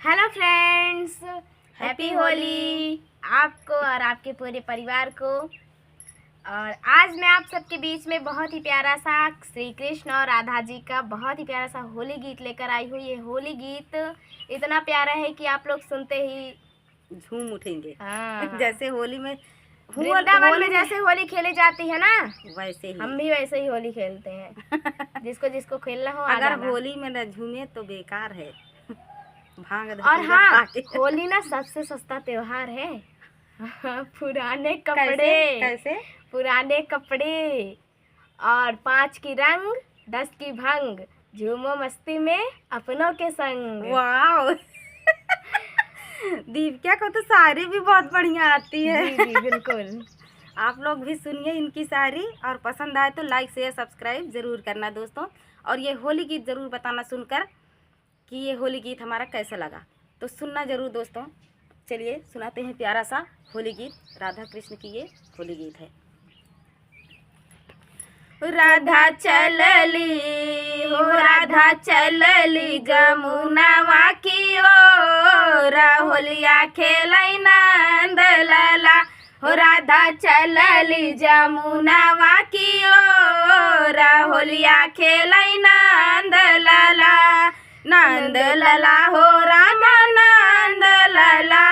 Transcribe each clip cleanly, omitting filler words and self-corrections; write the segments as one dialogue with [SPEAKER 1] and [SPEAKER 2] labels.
[SPEAKER 1] Hello friends, happy Holi आपको और आपके पूरे परिवार को। और आज मैं आप सबके बीच में बहुत ही प्यारा सा श्री कृष्ण और राधा जी का बहुत ही प्यारा सा होली गीत लेकर आई हूँ। ये होली गीत इतना प्यारा है कि आप लोग सुनते ही
[SPEAKER 2] झूम उठेंगे।
[SPEAKER 1] हाँ।
[SPEAKER 2] जैसे होली में
[SPEAKER 1] वृंदावन में जैसे होली खेली जाती है ना,
[SPEAKER 2] वैसे ही
[SPEAKER 1] हम भी वैसे ही होली खेलते हैं। जिसको जिसको खेलना हो
[SPEAKER 2] अगर होली में न झूमे तो बेकार है। भांग
[SPEAKER 1] और हाँ, होली ना सबसे सस्ता त्योहार है। पुराने कपड़े
[SPEAKER 2] कैसे?
[SPEAKER 1] पुराने कपड़े और 5 की रंग 10 की भंग, झूमो मस्ती में अपनों के संग।
[SPEAKER 2] वाह दीपिका को तो शायरी भी बहुत बढ़िया आती है।
[SPEAKER 1] जी जी बिल्कुल।
[SPEAKER 2] आप लोग भी सुनिए इनकी शायरी और पसंद आए तो लाइक शेयर सब्सक्राइब ज़रूर करना दोस्तों। और ये होली गीत ज़रूर बताना सुनकर कि ये होली गीत हमारा कैसा लगा, तो सुनना ज़रूर दोस्तों। चलिए सुनाते हैं प्यारा सा होली गीत, राधा कृष्ण की ये होली गीत है।
[SPEAKER 1] राधा चलली हो राधा चलली जमुनावा की ओर, होलिया खेलै नंद लाला। हो राधा चलली जमुनावा की ओर, होलिया खेलै नंद लाला। नंद लाला हो राम नंद लाला,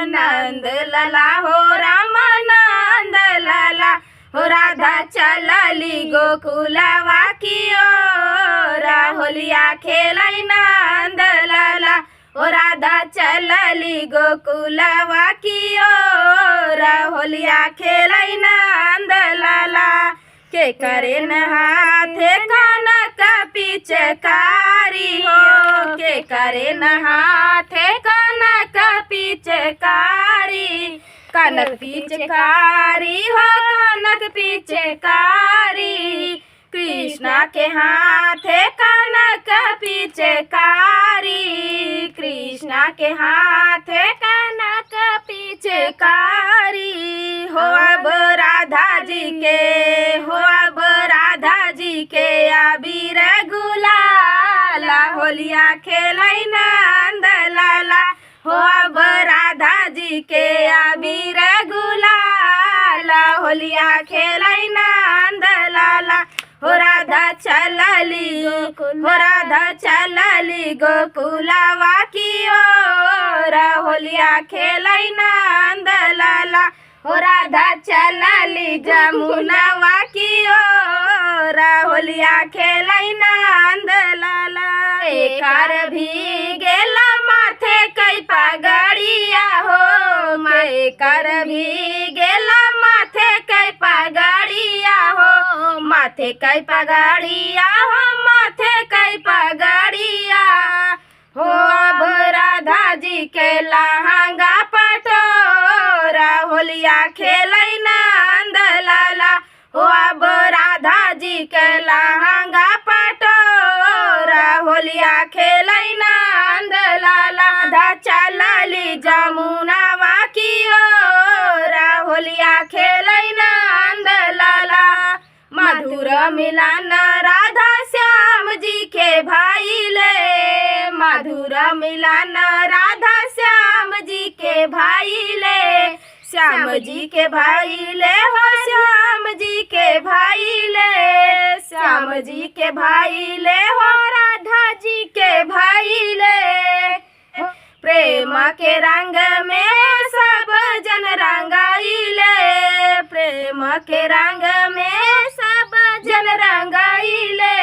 [SPEAKER 1] नंद लाला हो राम नंद लाला। हो राधा चलली गोकुलवा की ओर, होलिया खेलै नंद लाला। हो राधा चलली गोकुलवा की ओर, होलिया खेलै नंद लाला। के करे न हाथे कनक पिचकारी हो, के करे न हाथे कनक पिचकारी। कनक पिचकारी हो कनक पिचकारी, कृष्णा के हाथे कनक पिचकारी, कृष्णा के हाथे कनक पिचकारी। हो अब राधा जी के, हो अब राधा जी के अबीर गुलाला, होलिया खेलै नंद लाला। हो अब राधा जी के अबीर गुलाला, होलिया खेलै नंद लाला। हो राधा चलली गोकुलवा की ओर, होलिया खेलै नंद लाला। हो राधा चलली जमुनावा की ओर, होलिया खेलै नंद लाला। एकर भी गेला माथे कई पगड़िया हो, एकर भी गेला माथे कई पगड़िया हो। माथे कई पगड़िया हो, माथे कई पगड़िया हो। अब राधा जी के लहंगा पटोरा, होलिया खेलै नंद लाला। हो अब राधा जी के लहंगा पटोरा, होलिया खेलै नंद लाला। राधा चलली जमुनावा की ओर, होलिया खेलै नंद लाला। मधुर मिलन राधा श्याम जी के भाईले, मधुर मिलन राधा श्याम जी के भाईले। श्याम जी के भाईले हो श्याम जी के भाईले, श्याम जी के भाईले हो राधा जी के भाईले। प्रेम के रंग में सब जन रंगाइले, प्रेम के रंग में सब जन रंगाइले।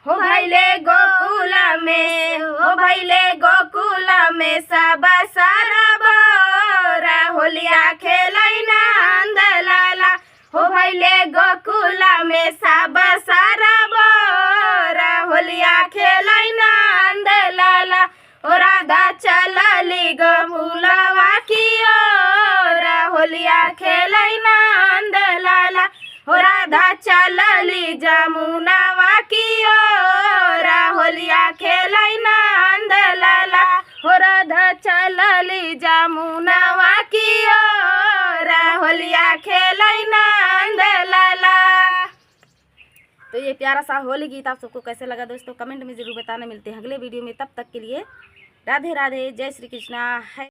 [SPEAKER 1] हो भैले गोकुल में, हो भैले गोकुल में सब सारा बोरा, होलिया खेलै नंद लाला। हो भैले गोकुल में सब सारा बोरा, होलिया खेलै नंद लाला। हो राधा चलली गोकुलवा की ओर, होलिया खेलै नंद लाला। हो राधा चलली जमुनावा की ओर, होलिया खेलै नंद लाला। हो राधा चलली जमुनावा की ओर, होलिया खेलै नंद लाला।
[SPEAKER 2] तो ये प्यारा सा होली गीत आप सबको कैसे लगा दोस्तों, कमेंट में ज़रूर बताना। मिलते हैं अगले वीडियो में, तब तक के लिए राधे राधे, जय श्री कृष्णा है।